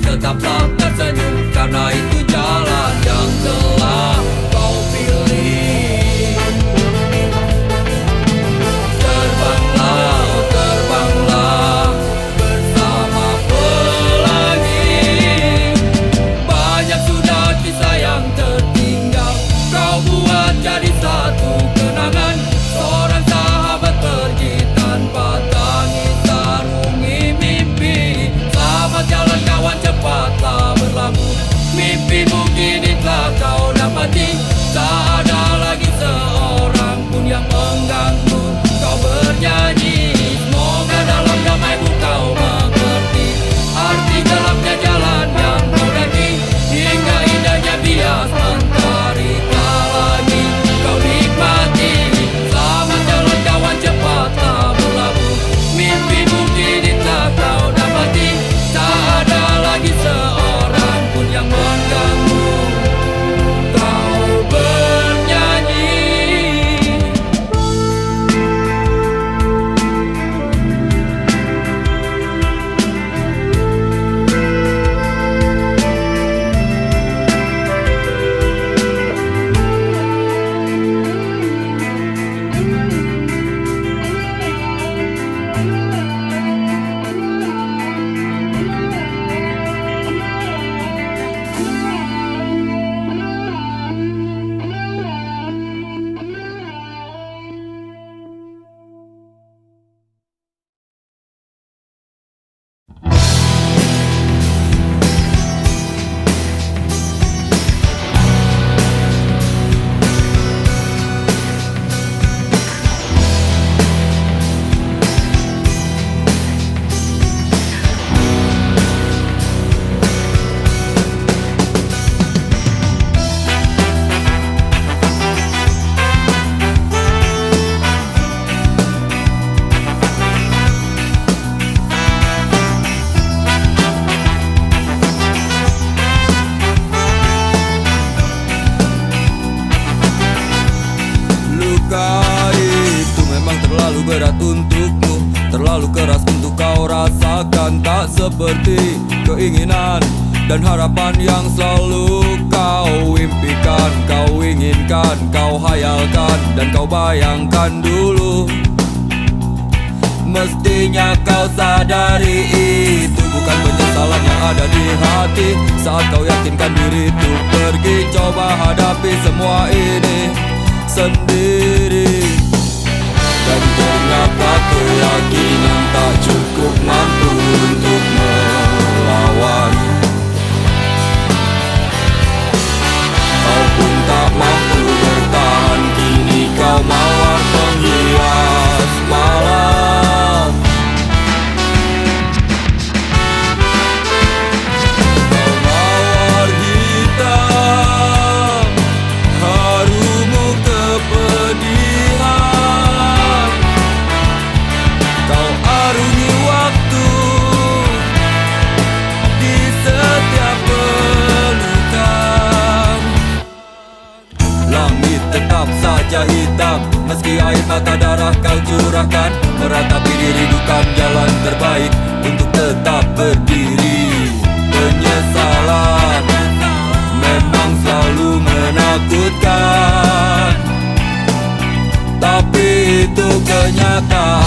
Tetaplah tersenyum, karena itu jalan yang telah kau pilih. Terbanglah, oh terbanglah bersama pelangi. Banyak sudah kisah yang tertinggal, kau buat jadi satu kenangan. Seorang sahabat pergi tanpa tangis sarungi mimpi. Selamat jalan kawan, cepatlah berlabuh. Mimpimu kini telah kau dapati. Tak ada lagi seorang pun yang mengganggu kau bernyanyi. Semoga dalam damaimu kau mengerti arti gelapnya jalan yang kau daki. Hingga indahnya bias mentari tak lagi kau nikmati. Selamat jalan kawan, cepatlah berlabuh. Mimpimu kini telah kau dapati. Tak ada lagi seorang pun yang mengganggu kau bernyanyi. Terlalu berat untukmu, terlalu keras untuk kau rasakan. Tak seperti keinginan dan harapan yang selalu kau impikan. Kau inginkan, kau hayalkan, dan kau bayangkan dulu. Mestinya kau sadari itu bukan penyesalan yang ada di hati. Saat kau yakinkan diri untuk pergi, coba hadapi semua ini sendiri. Dan ternyata keyakinan tak cukup mampu untuk melawan. Kau pun tak mampu bertahan, kini kau mawar penghias malam. Kau mawar hitam, harumu kepedihan. Kau arungi waktu di setiap pelukan. Langit tetap saja hitam, meski air mata darah kau curahkan. Meratapi diri bukan jalan terbaik untuk tetap berdiri. Penyesalan memang selalu menakutkan, tapi itu kenyataan.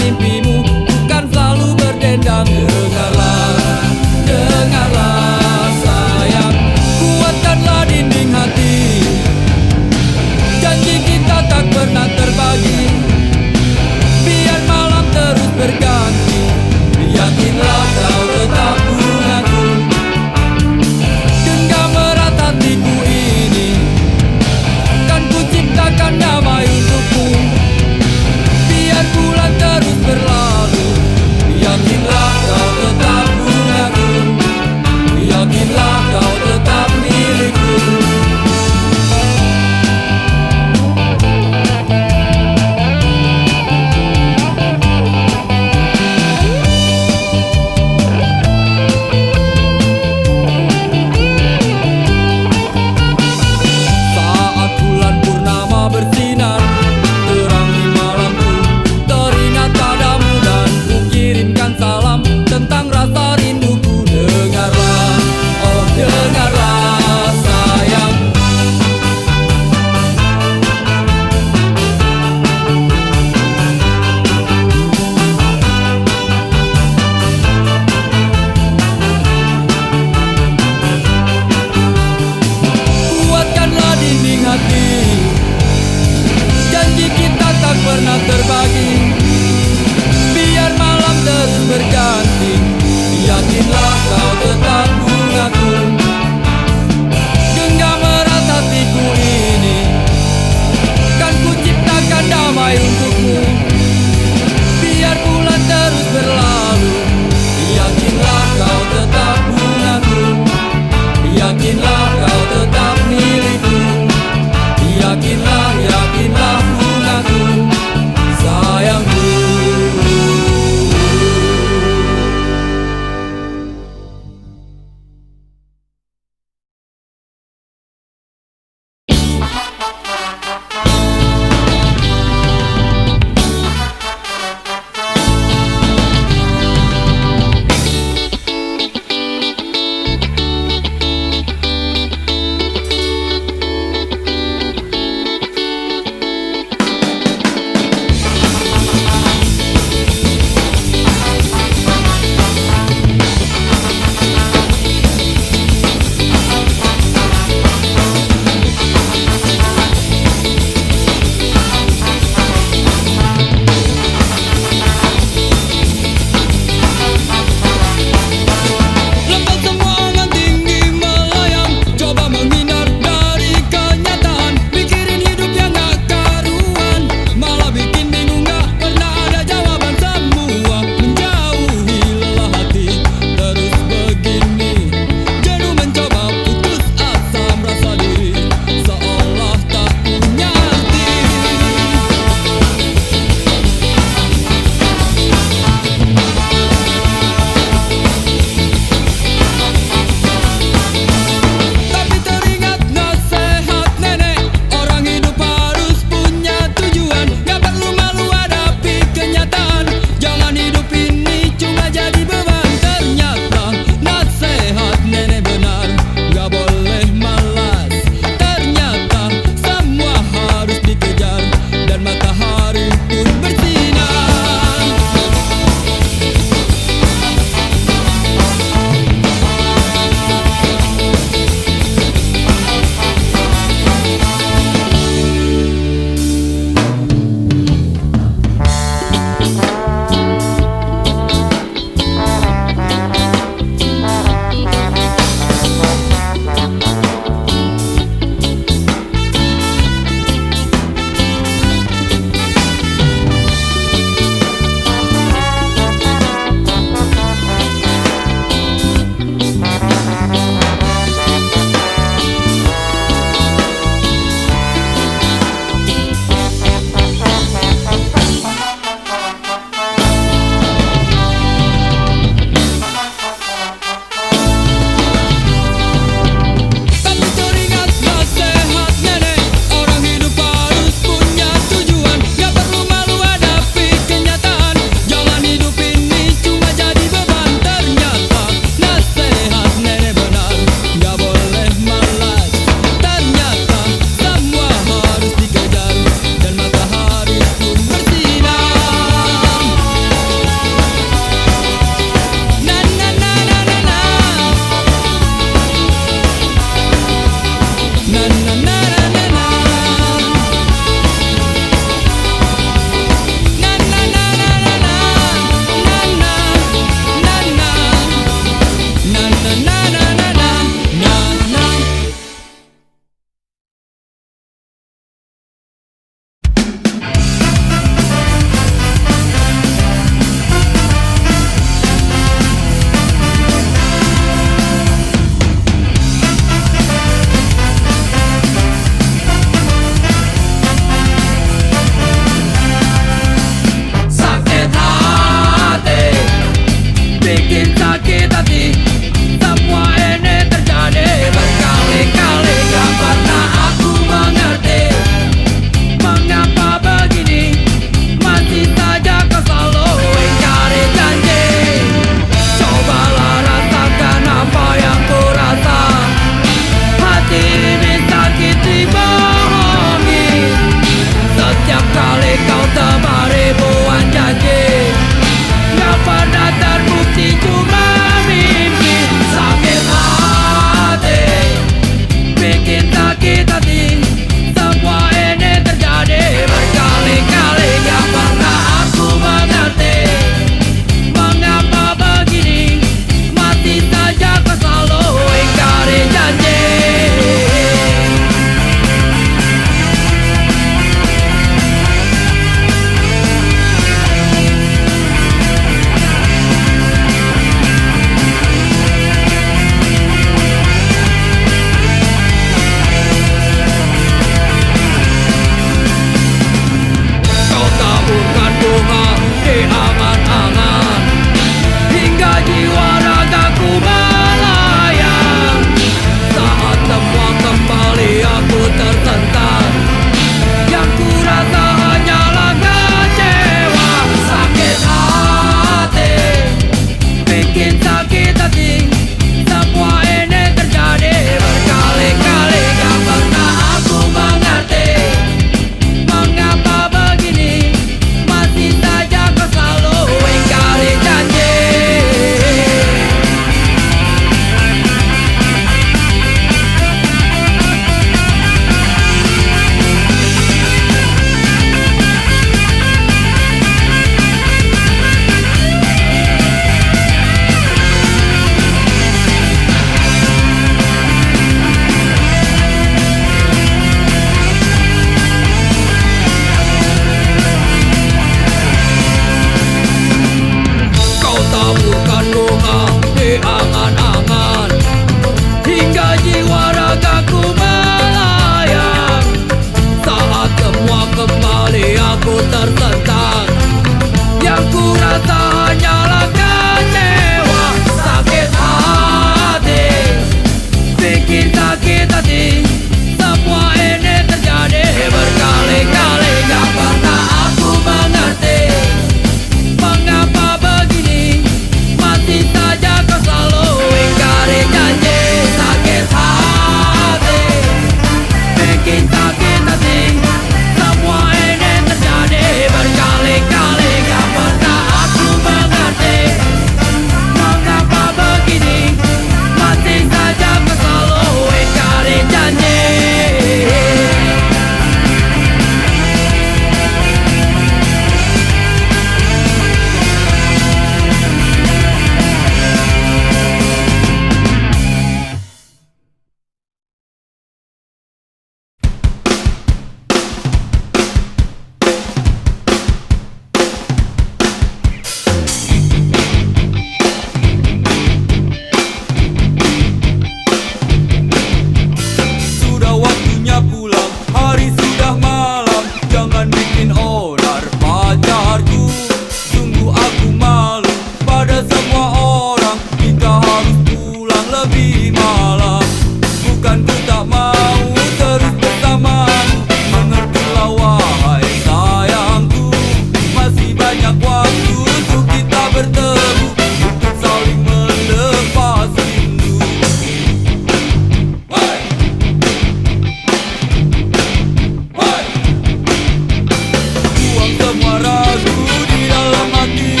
semua ragu di dalam hati.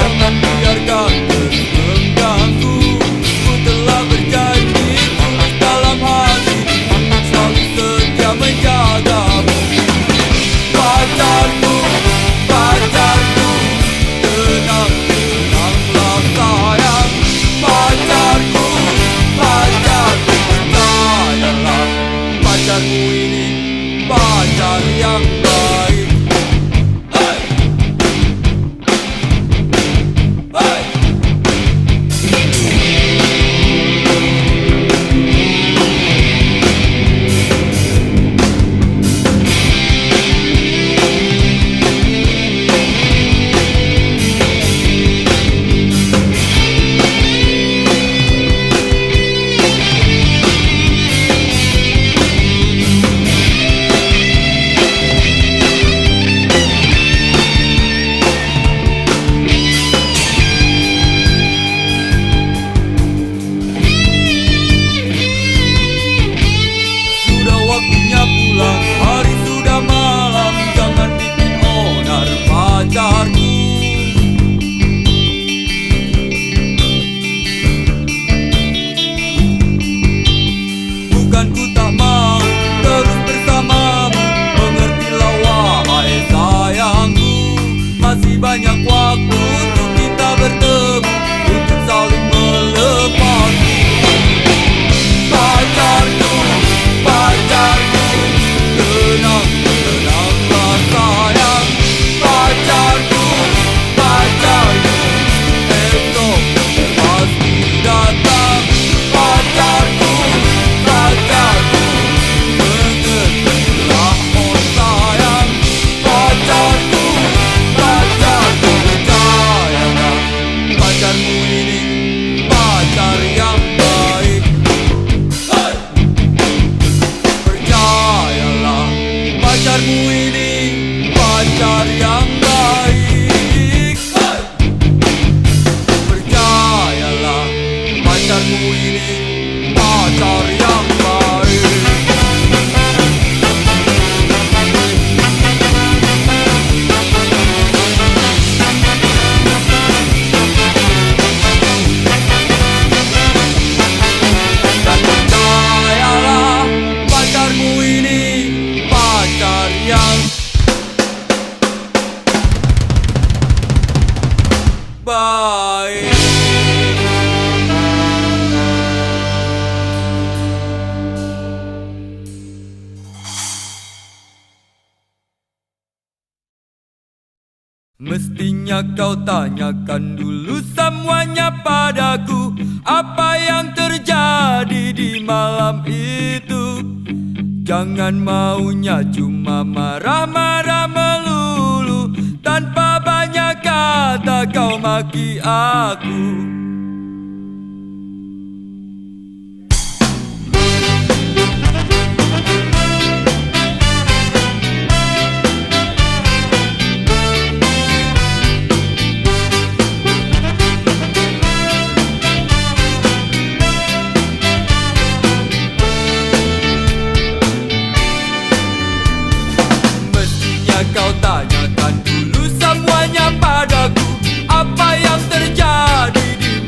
Jangan biarkan terus mengganggu. Ku telah berjanji tulus dalam hati, selalu setia menjagamu. Pacarku, pacarku, tenang, tenanglah sayang. Pacarku, pacarku, percayalah, pacarmu ini pacar yang baik. Hey! Hey! Sudah waktunya pulang, hari sudah malam. Jangan bikin onar pacarku. Bukan ku tak mau terus bersamamu, mengertilah wahai sayangku. Masih banyak waktu untuk kita bertemu, untuk saling melepas. Pacarku, pacarku, tenang, tenanglah sayang. Pacarku, pacarku, esok pasti datang. Pacarku, pacarku, mengertilah oh sayang. Pacarku, pacarku, percayalah, pacarmu ini pacar yang baik. Hey! Percayalah, pacarmu ini pacar yang baik. Hey! Percayalah, pacarmu ini pacar yang baik. Dan percayalah, pacarmu ini pacar yang baik. Mestinya kau tanyakan dulu semuanya padaku, apa yang terjadi di malam itu. Jangan maunya cuma marah-marah melulu, tanpa banyak kata kau maki aku. Kau tanyakan dulu semuanya padaku, apa yang terjadi di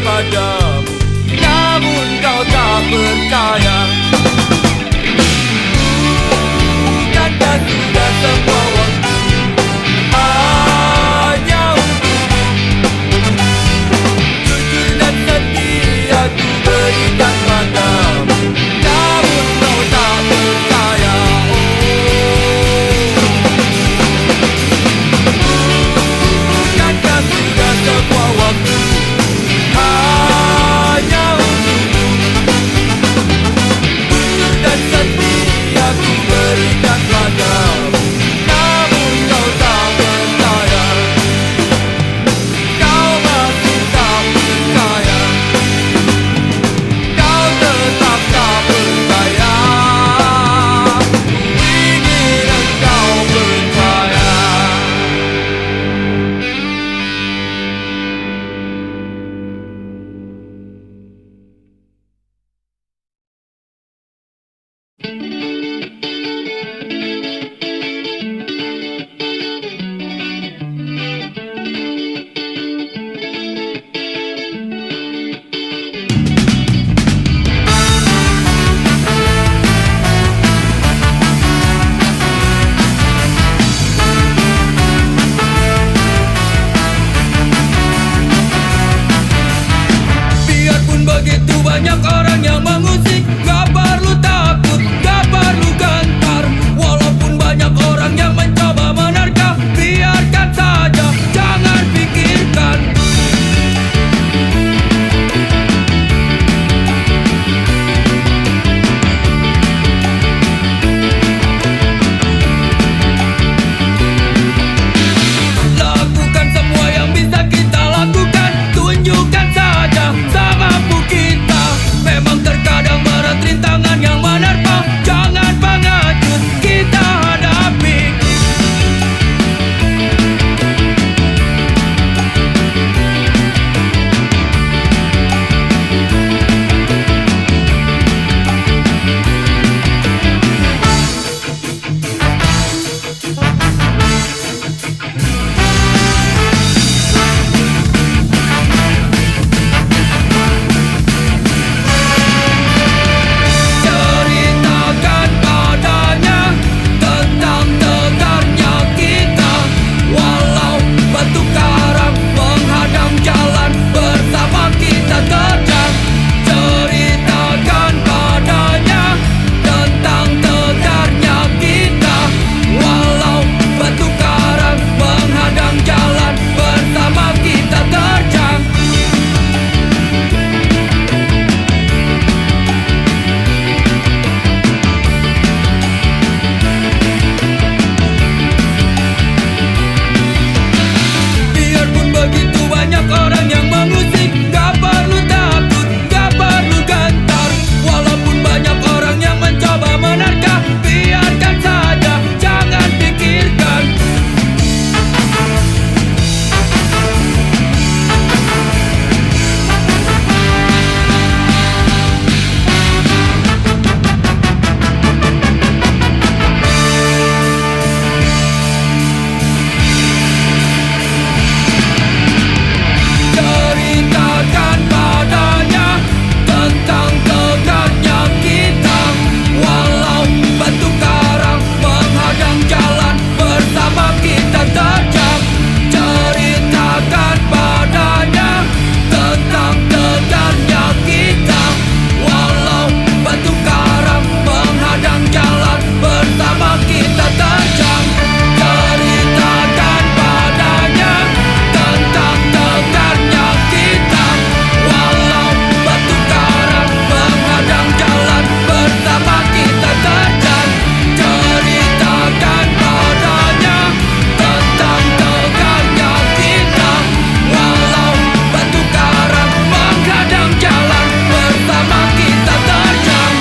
padamu, namun kau tak percaya. Bukankah sudah semua waktu hanya untukmu? Jujur dan setia ku berikan padamu, namun kau tak percaya. Bukankah sudah semua waktu hanya untukmu? Jujur dan setia ku berikan padamu, namun kau tak percaya. Kau masih tak percaya, kau tetap tak percaya. Ku ingin engkau percaya. Biarpun begitu banyak orang yang mengusik, gak perlu takut, gak perlu gentar. Walaupun banyak orang yang mencoba menerka, biarkan saja, jangan pikirkan. Lakukan semua yang bisa kita lakukan, tunjukkan saja semampu kita. Memang terkadang berat rintangan yang menerpa, jangan pengecut, kita hadapi. Ceritakan padanya tentang tegarnya kita. Walau batu karang menghadang jalan, bersama kita terjang. Ceritakan padanya tentang tegarnya kita. Walau batu karang menghadang jalan, bersama kita terjang. Biarpun begitu banyak orang yang mengusik, gak perlu takut, gak perlu gentar. Walaupun banyak orang yang mencoba menerka, biarkan saja, jangan pikirkan. Ceritakan padanya tentang tegarnya kita. Walau batu karang menghadang jalan, bersama kita terjang. Ceritakan padanya tentang tegarnya kita. Walau batu karang menghadang jalan, bersama kita terjang. Ceritakan padanya tentang tegarnya kita. Walau batu karang menghadang jalan, bersama kita terjang. Ceritakan padanya tentang tegarnya kita. Walau batu karang menghadang jalan, bersama kita terjang.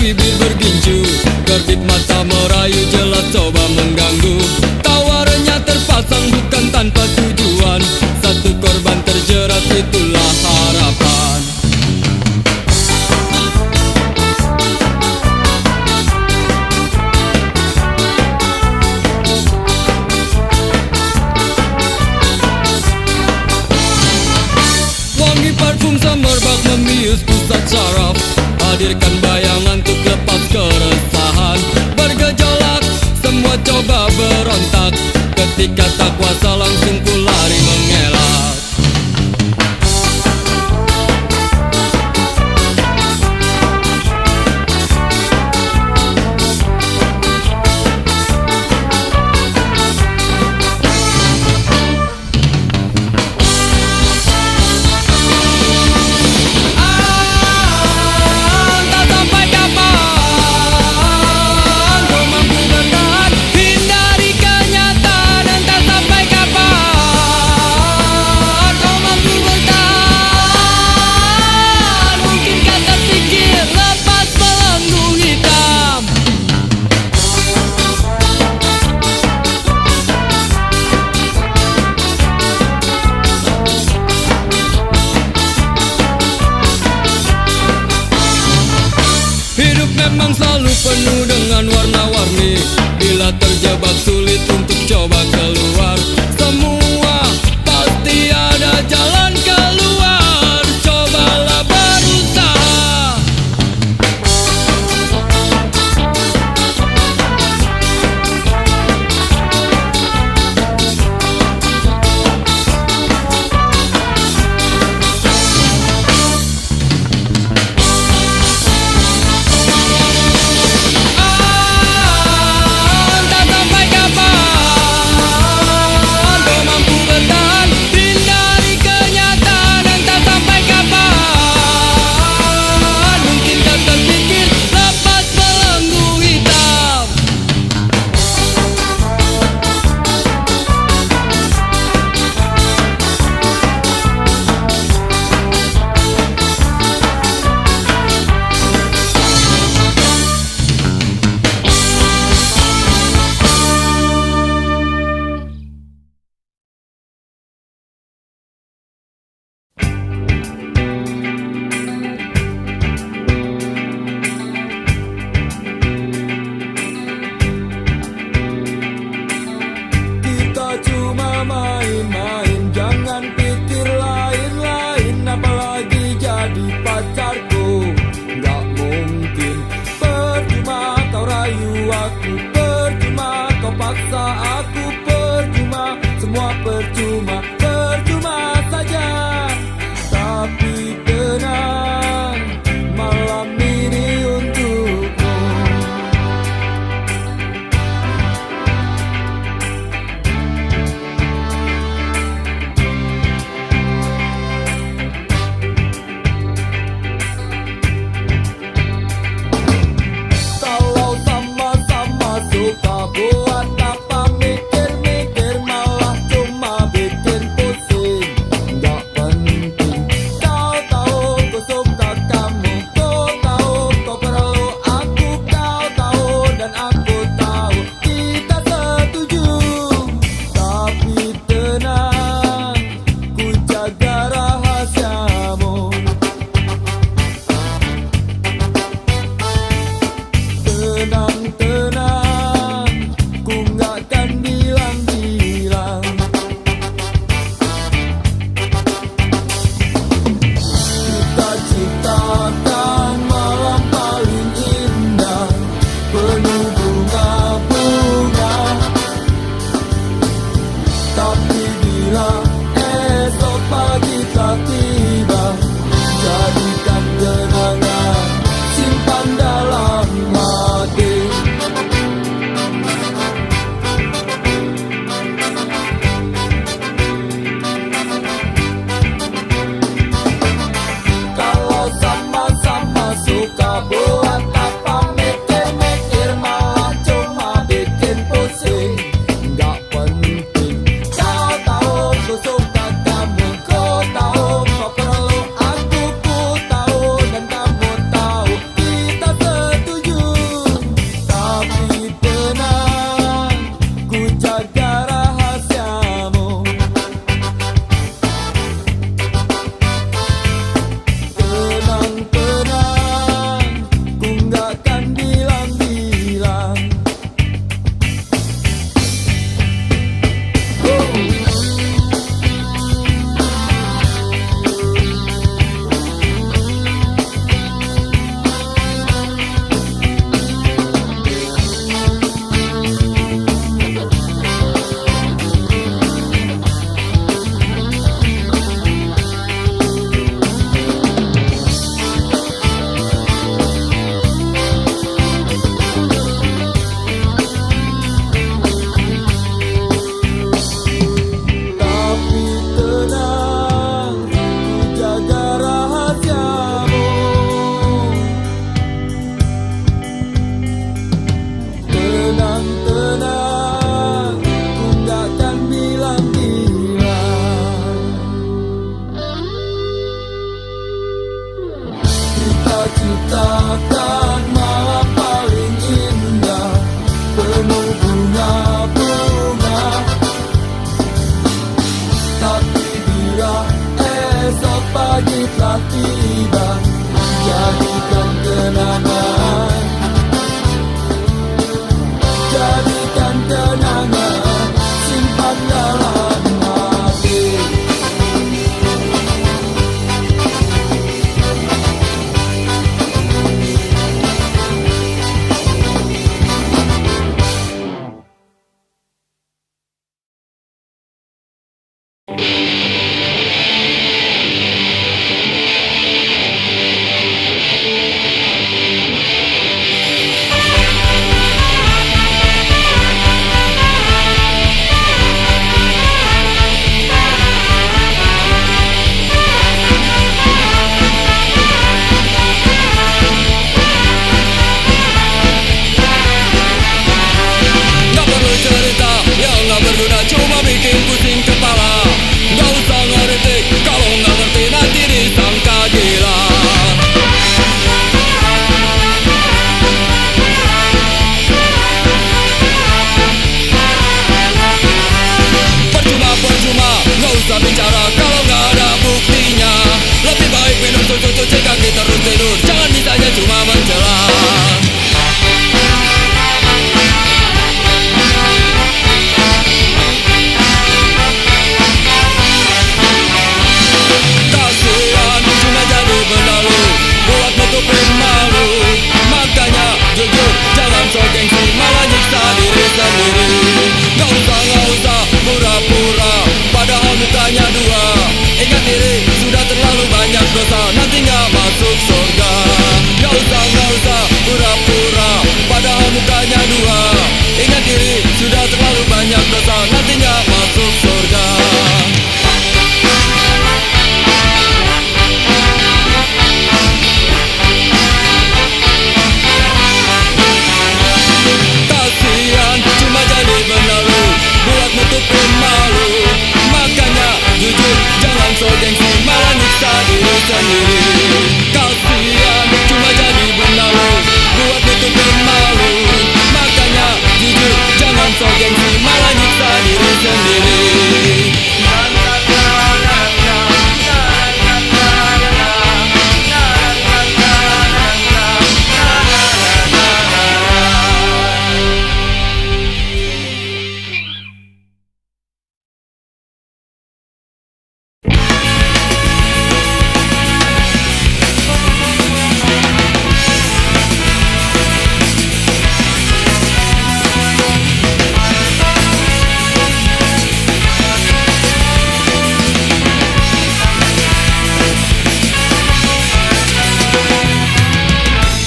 bibir bergincu, kedip mata merayu jelas coba mengganggu. Tawarannya terpasang bukan tanpa tujuan, satu korban terjerat itulah harapan. Wangi parfum semerbak membius pusat saraf, hadirkan bayangan untuk lepas keresahan. Bergejolak, semua coba berontak, ketika tak kuasa langsung ku lari mengelak. Hidup memang selalu penuh dengan warna-warni, bila terjebak sulit untuk coba keluar. Semua pasti ada jalan keluar, cobalah berusaha. Cuma main-main, jangan pikir lain-lain, apalagi jadi pacarku. Gak mungkin, percuma kau rayu aku, percuma kau paksa aku, percuma, semua percuma, percuma saja. Tapi tenang, malam ini untukmu. Buat apa mikir-mikir, malah cuma bikin pusing. Gak penting, kau tahu ku suka kamu, kau tahu kau perlu aku, kau tahu dan aku tahu kita setuju. Tapi tenang, ku jaga rahasiamu. Tenang, tenang, ciptakan malam paling indah, penuh bunga-bunga. Tapi bila esok pagi tak tiba, jadikan kenangan, simpan dalam hati. sok gengsi malah nyiksa diri sendiri. Gak usah pura-pura, padahal mukanya dua. Ingat diri, sudah terlalu banyak dosa, nanti gak masuk surga. Gak usah pura-pura, padahal mukanya dua. Ingat diri, sudah terlalu banyak dosa, nanti gak masuk surga. Kasihan cuma jadi benalu, buat nutupin malu. Makanya jujur, jangan sok gengsi malah nyiksa diri sendiri. Kasihan cuma jadi benalu, buat nutupin malu. Makanya jujur, jangan sok gengsi malah nyiksa diri sendiri.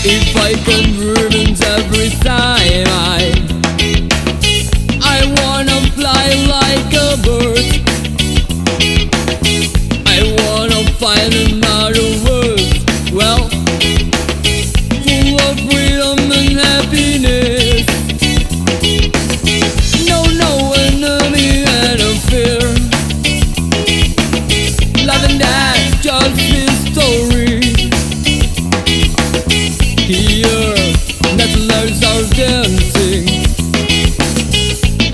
If I can ribbons every time I wanna fly like a bird. I wanna find another world, well, full of freedom and happiness. No enemy and no fear. Love and that's just this story. Here, nettlers are dancing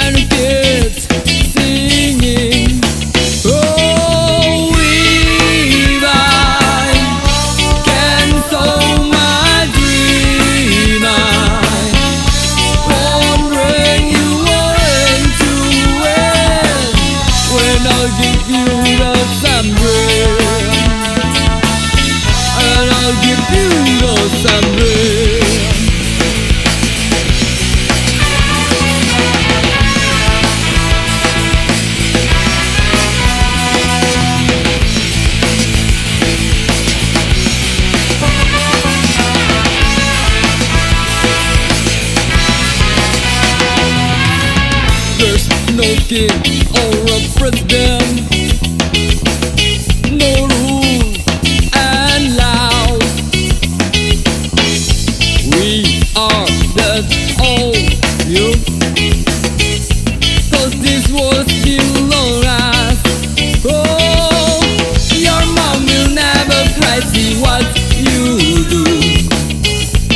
and kids singing. Oh, if I can sow my dream, I won't bring you on to it. When I'll give you the sunrise, and I'll give you the sunrise. There's no king or a president, no rules and laws. We are that's all you, 'cause this world belongs us. Oh, your mom will never cry, see what you do,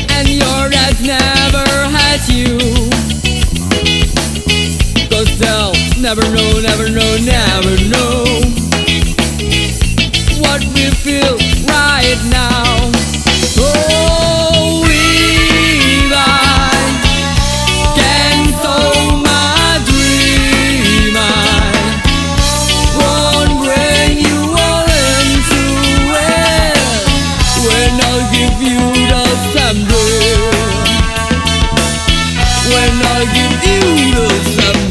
and your dad never had you, 'cause they'll never know what we feel right now. Oh, if I can sow my dream, I won't bring you all into it. When I'll give you the sunrise, when I'll give you the sunrise.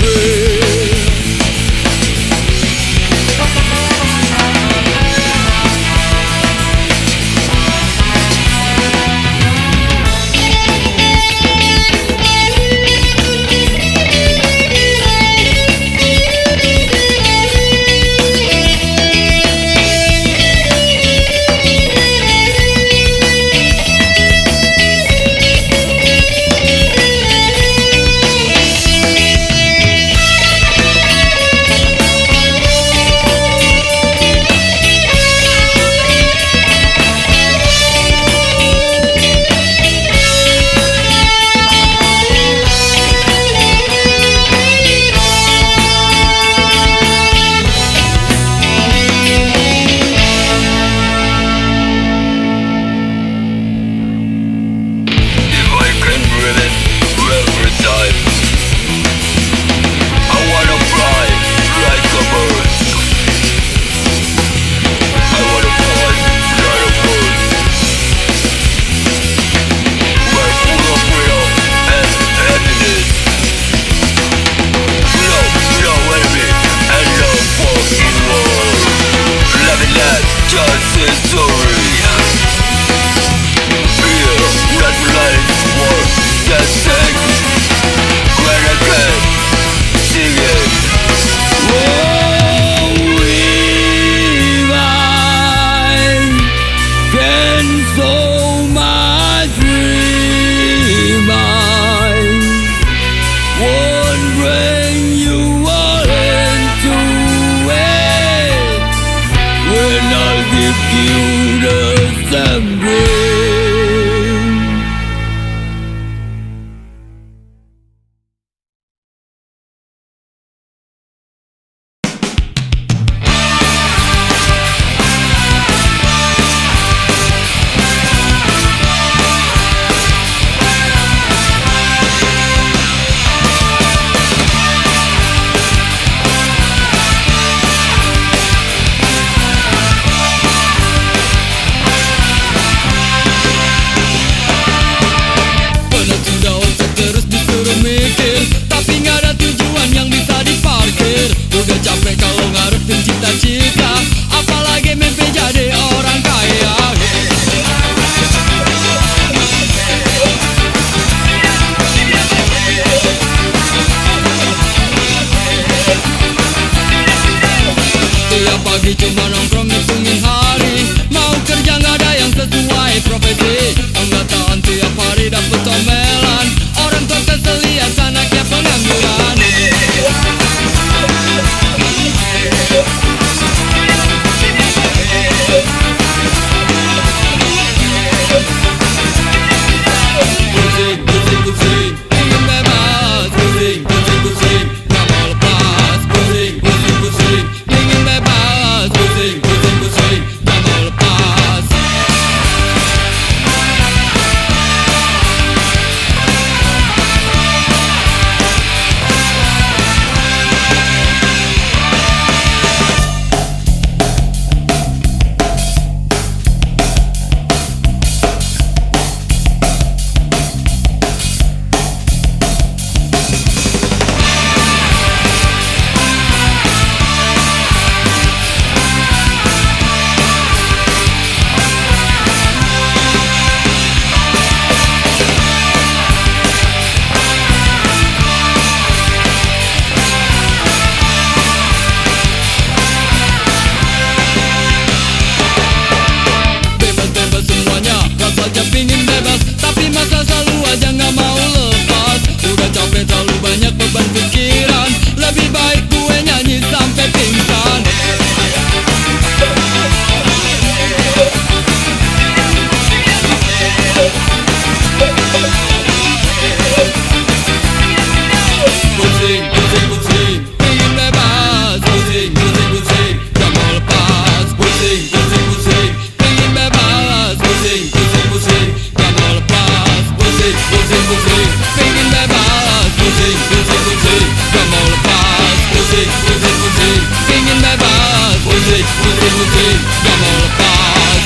Pusing, pusing, pusing, ingin bebas. Pusing, pusing, pusing, tak mau lepas. Pusing, pusing, pusing, ingin bebas. Pusing, pusing, pusing, tak mau lepas. Pusing, pusing, pusing, ingin bebas. Pusing, pusing, pusing, tak mau lepas. Pusing, pusing, pusing, ingin bebas. Pusing, pusing, pusing, tak mau lepas.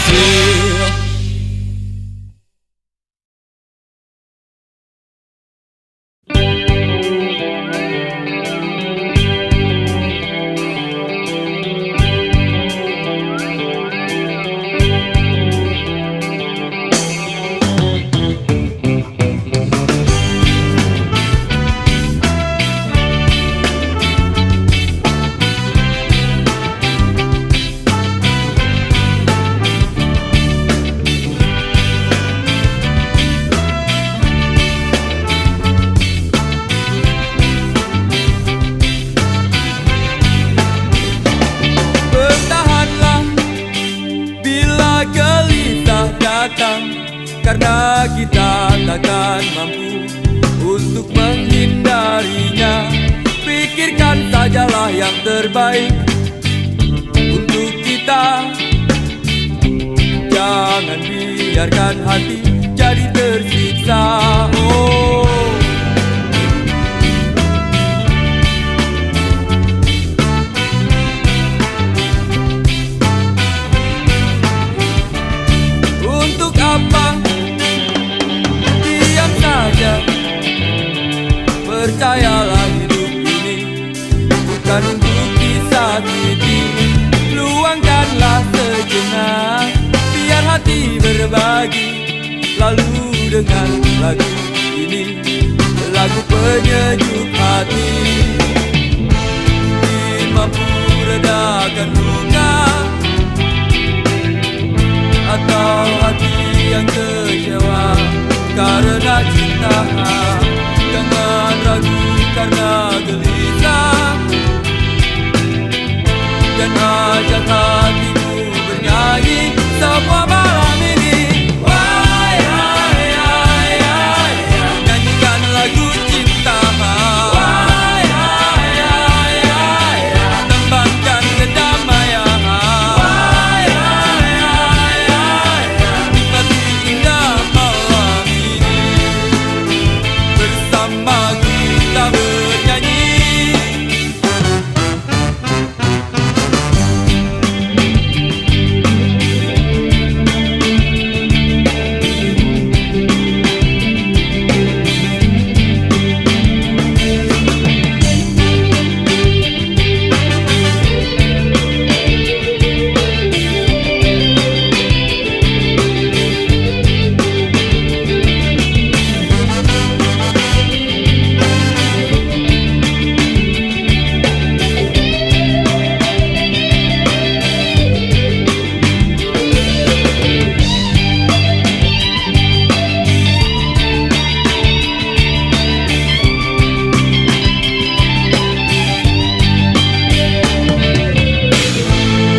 Bertahanlah bila gelisah datang, karena kita takkan mampu untuk menghindarinya. Pikirkan sajalah yang terbaik untuk kita. Jangan biarkan hati jadi tersiksa. Oh, untuk apa diam saja? Percayalah hidup ini bukan untuk disakiti. Luangkanlah sejenak, biar hati berbagi. Lalu dengar lagu ini, lagu penyejuk hati. Mungkin mampu redakan luka atau hati yang kecewa karena cinta. Jangan ragu karena gelisah, dan ajak hatimu bernyanyi semua malam ini. Wai, hai, hai, hai, nyanyikan lagu cinta. Wai, hai, hai, hai, tembangkan kedamaian. Wai, hai, hai, hai, nikmati indah malam ini. Bersama kita bernyanyi.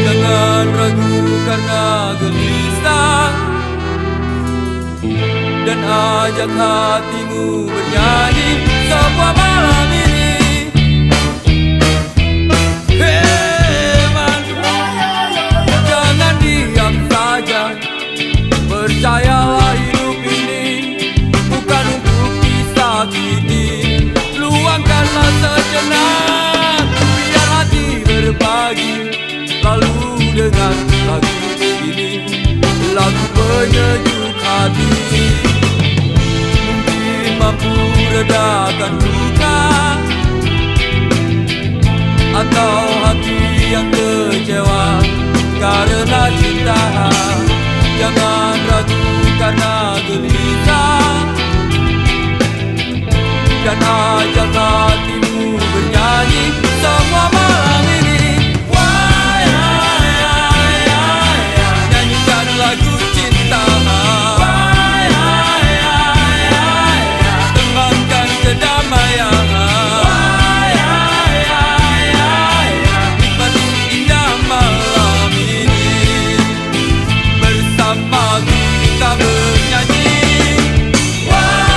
Jangan ragu karena gelisah, dan ajak hatimu bernyanyi semua malam ini. Hey, man, jangan diam saja. Percayalah hidup ini bukan untuk disakiti. Luangkanlah sejenak, biar hati berbagi. Lalu dengar lagu ini, lagu penyejuk hati. Mungkin mampu redakan luka atau hati yang kecewa karena cinta. Jangan ragu karena gelisah, dan ajak hatimu bernyanyi semua malam ini. Wai, hai, hai, hai, nyanyikan lagu cinta. Wai, hai, hai, hai, tembangkan kedamaian. Wai, hai, hai, hai, nikmati indah malam ini. Bersama kita bernyanyi. Wai,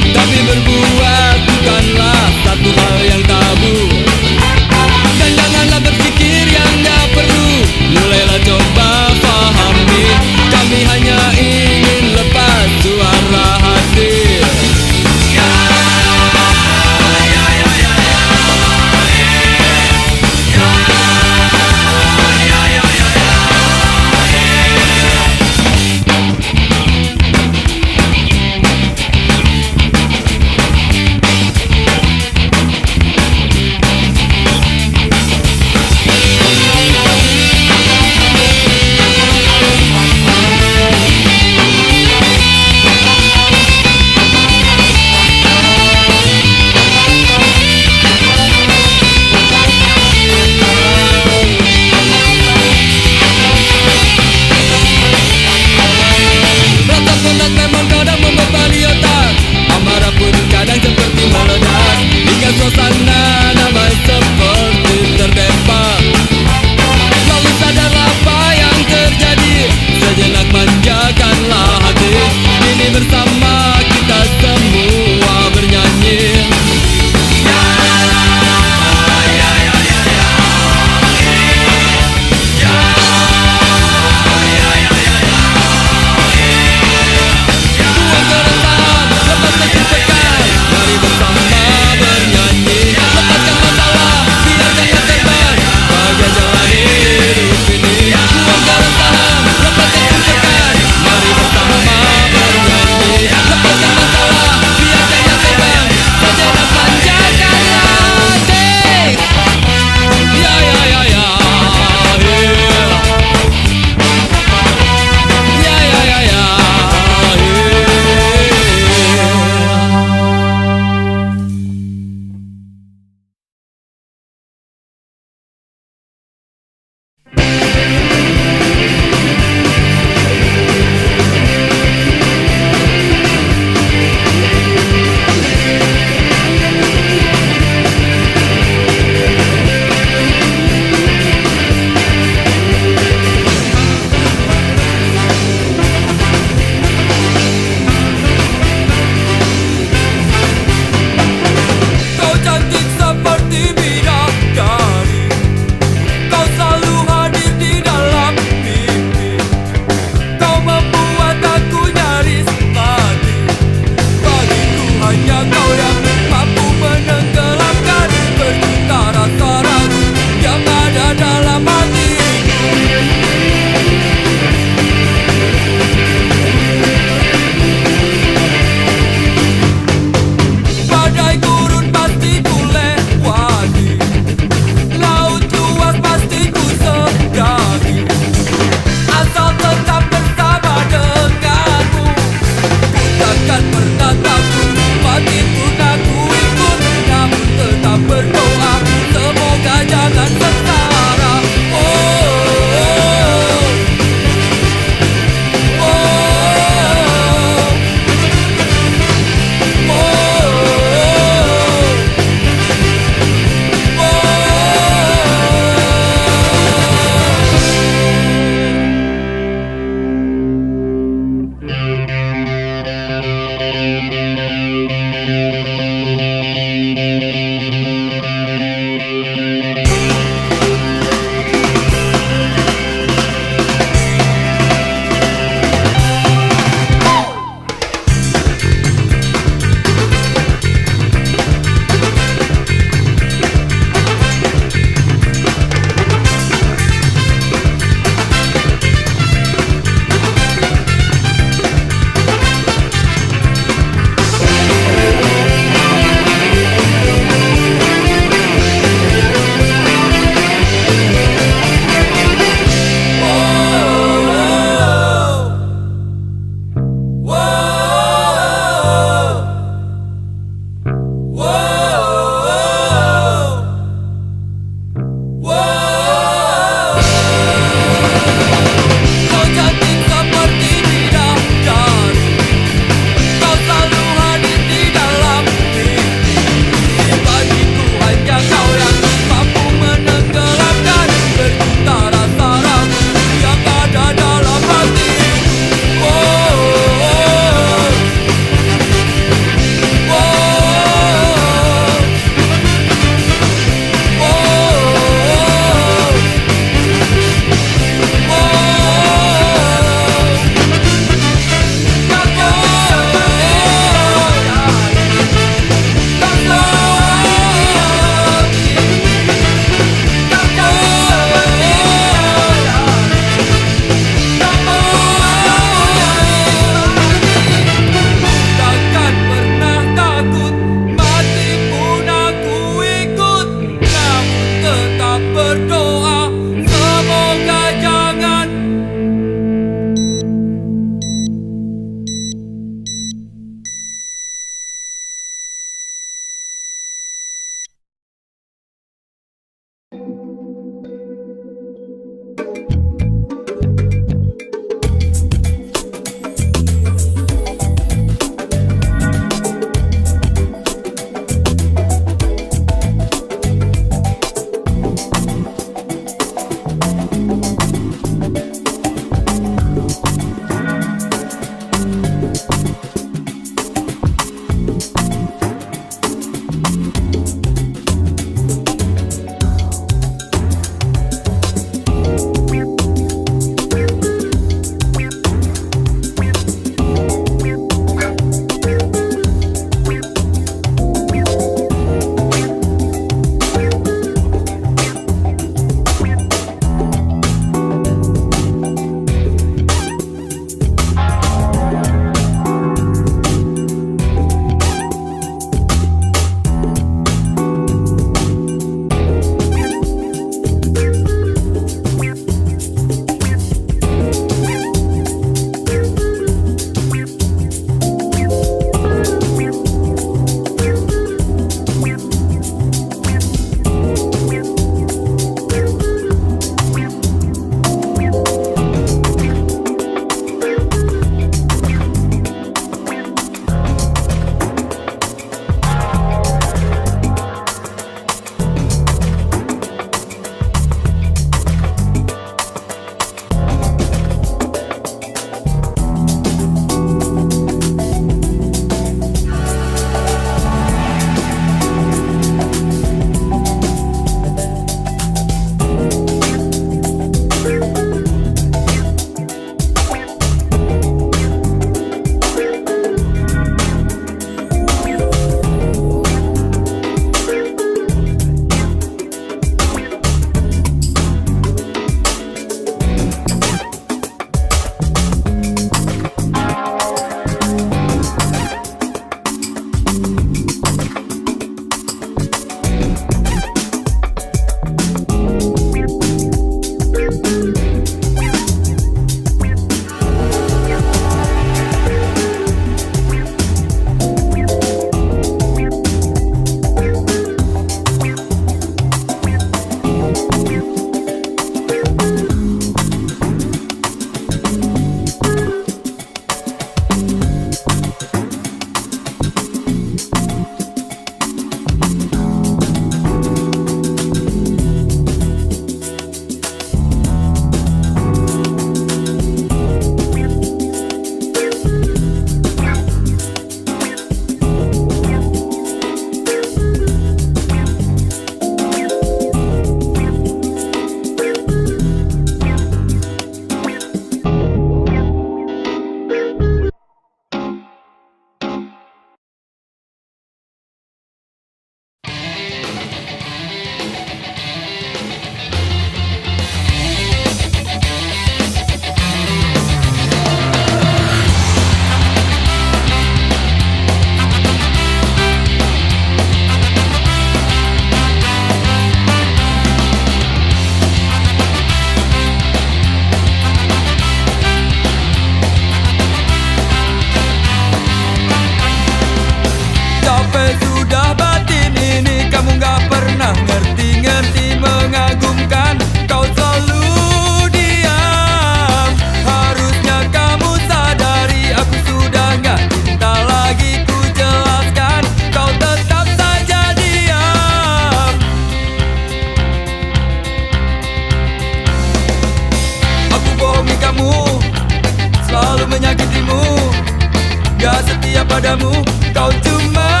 padamu, kau cuma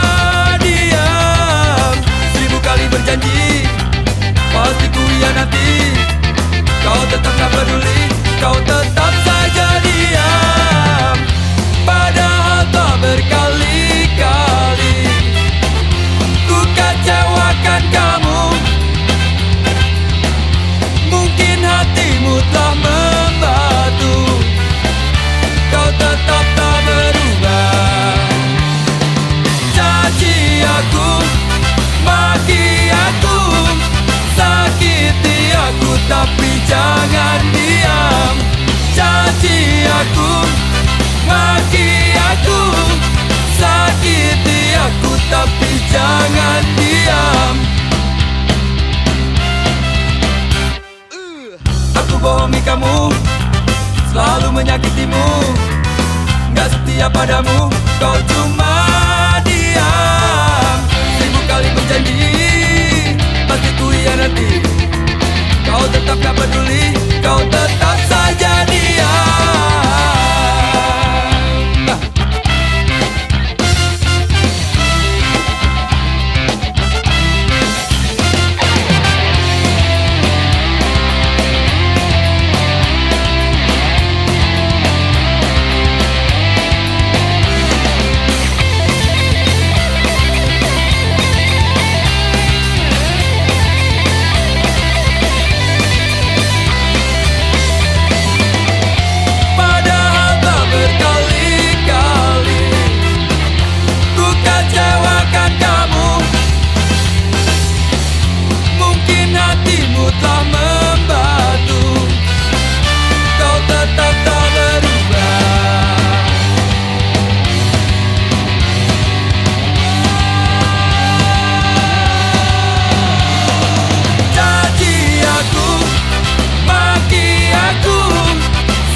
diam. 1000 kali berjanji, pasti ku hianati. Kau tetap gak peduli, kau tetap saja diam. Padahal tak berkali-kali ku kecewakan kamu. Mungkin hatimu telah membatu, kau tetap tak berubah. Caci aku, maki aku, sakiti aku, tapi jangan diam. Caci aku, maki aku, sakiti aku, tapi jangan diam. Aku bohongi kamu, selalu menyakitimu, gak setia padamu, kau cuma diam. 1000 kali berjanji, pasti ku hianati. Kau tetap gak peduli, kau tetap saja diam. Telah membatu, kau tetap tak berubah. Caci aku, maki aku,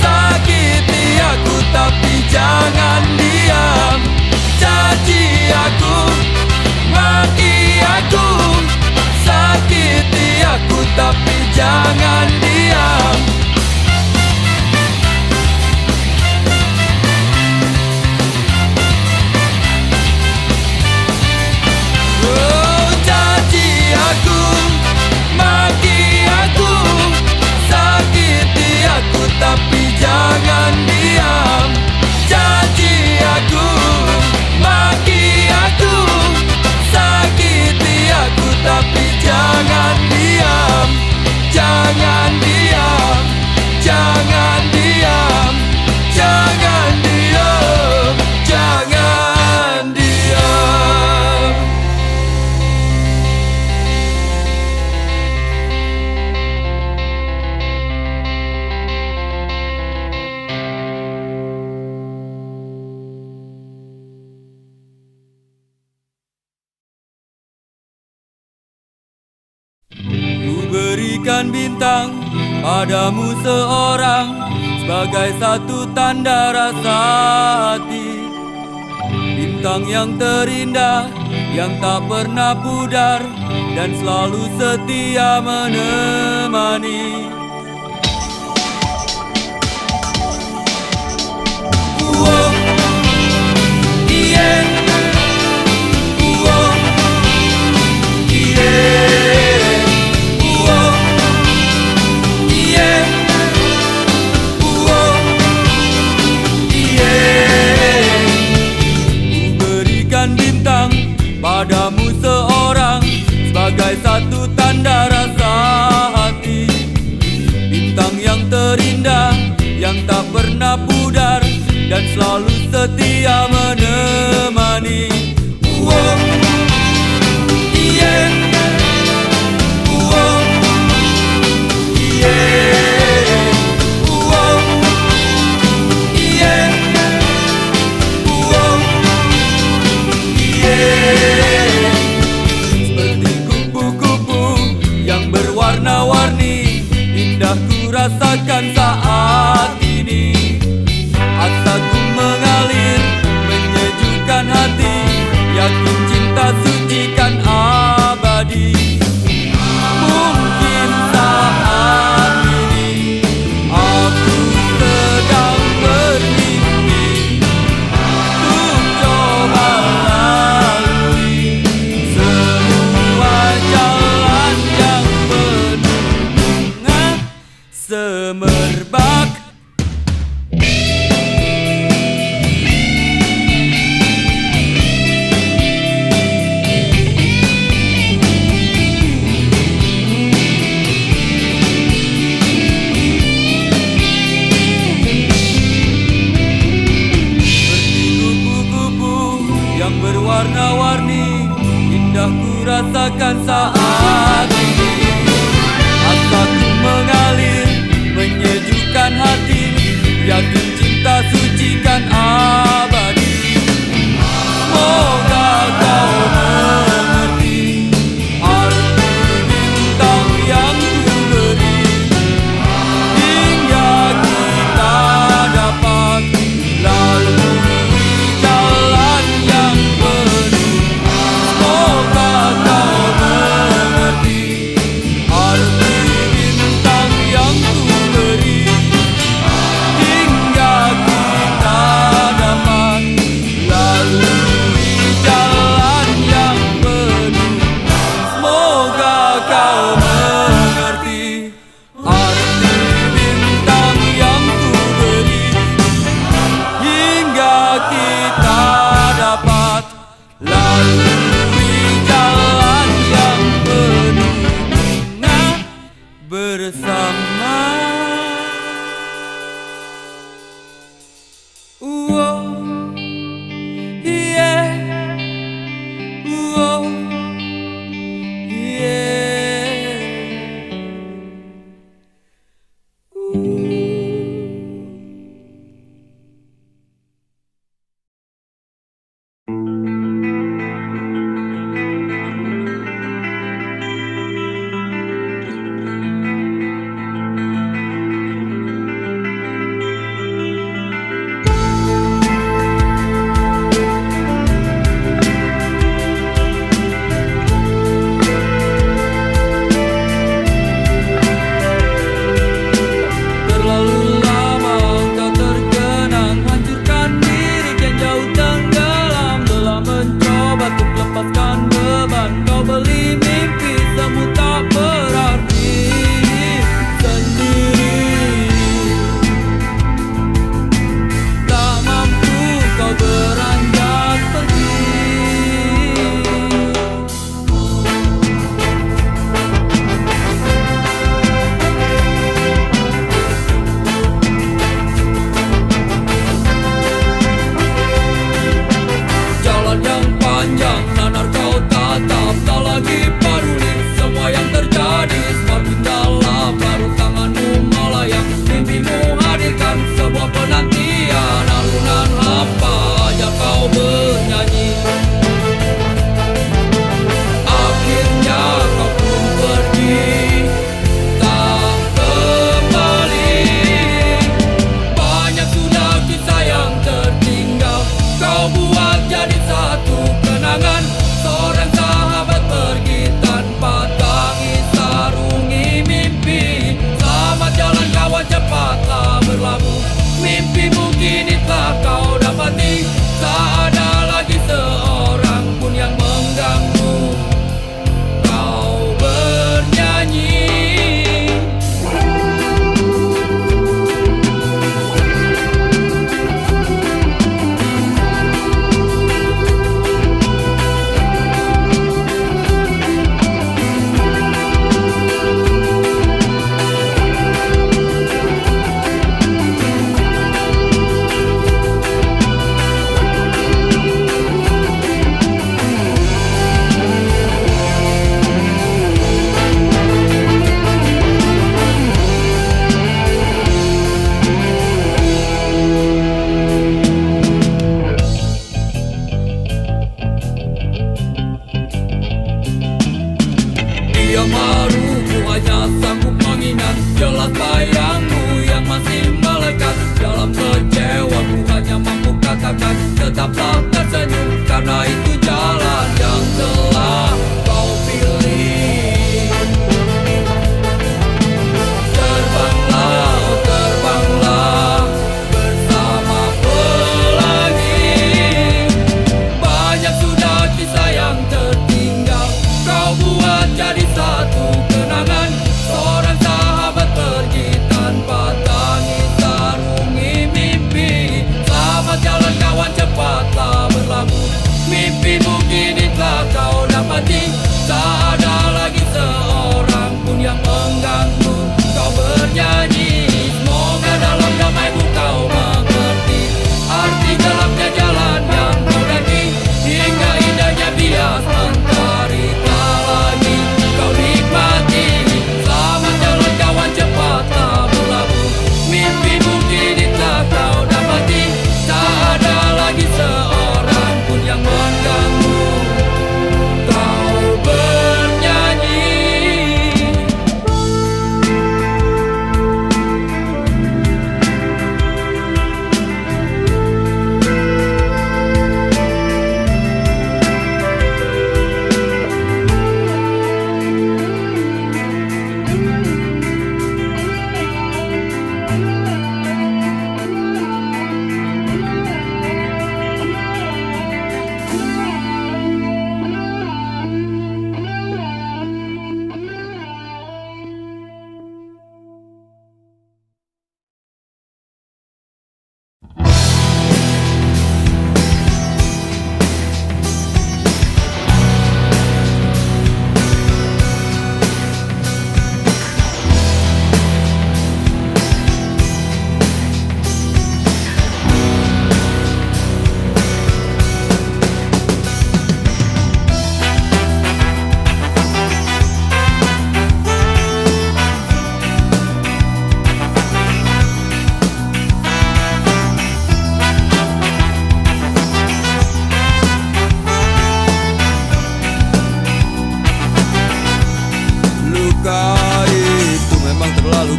sakiti aku, tapi jangan diam. Caci aku, maki aku, sakiti aku, tapi jangan diam. Oh, caci aku, maki aku, sakiti aku, tapi jangan diam. Caci aku, maki aku, sakiti aku, tapi jangan diam. Jangan diam, jangan diam, jangan diam, jangan diam. Berikan bintang padamu seorang sebagai satu tanda rasa hati. Bintang yang terindah, yang tak pernah pudar, dan selalu setia menemani. Padamu seorang sebagai satu tanda rasa hati. Bintang yang terindah, yang tak pernah pudar, dan selalu setia menemani. Warna-warni indah ku rasakan saat ini. Asaku mengalir, menyejukkan hati, yakin cinta suci kan abadi. Mungkin saat ini aku sedang bermimpi, untuk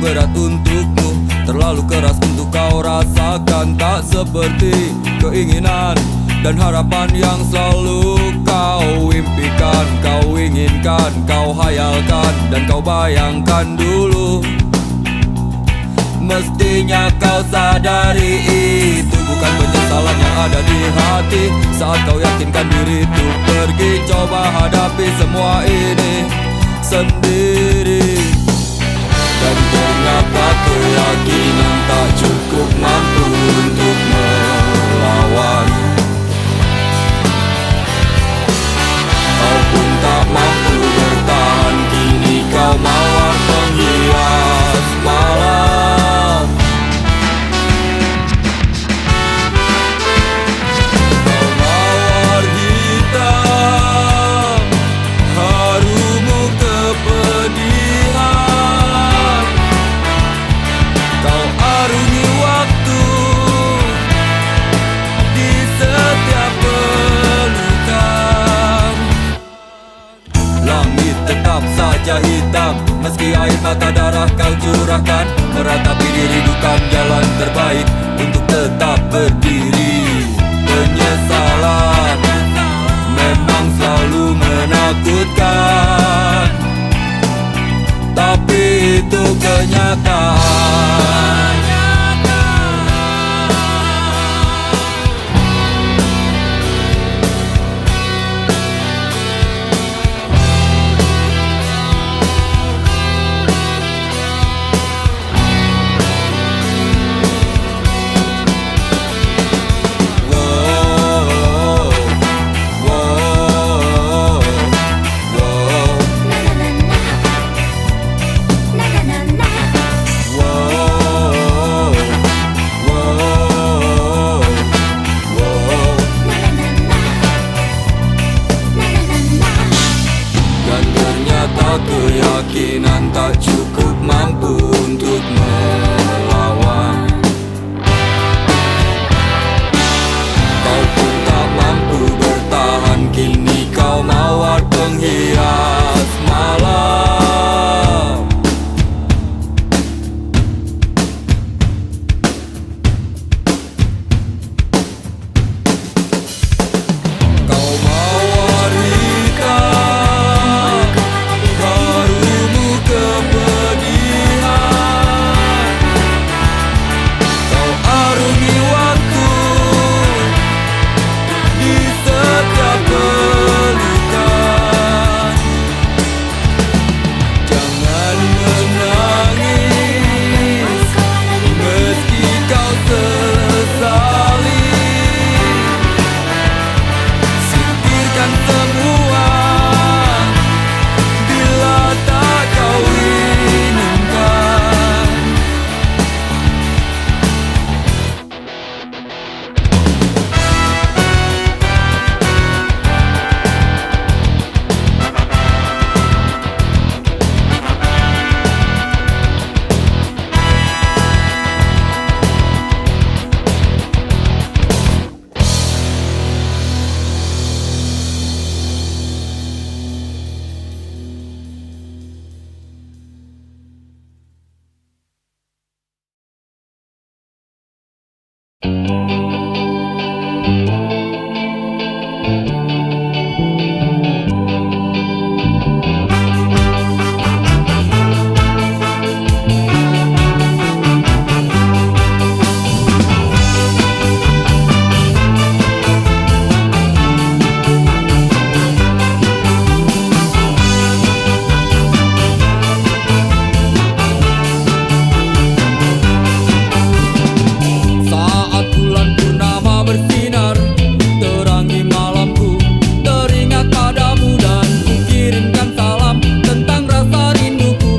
berat untukmu, terlalu keras untuk kau rasakan. Tak seperti keinginan dan harapan yang selalu kau impikan. Kau inginkan, kau hayalkan, dan kau bayangkan dulu. Mestinya kau sadari itu bukan penyesalan yang ada di hati. Saat kau yakinkan diri untuk pergi, coba hadapi semua ini sendiri. Dan ternyata keyakinan tak cukup mampu untuk melawan. Kau pun tak mampu bertahan, kini kau mawar penghias malam. Kau mawar hitam, harumu kepedihan. Kau arungi waktu di setiap pelukan. Langit tetap saja hitam, meski air mata darah kau curahkan. Meratapi diri bukan jalan terbaik untuk tetap berdiri. Penyesalan memang selalu menakutkan, tapi itu kenyataan. Keyakinan tak cukup mampu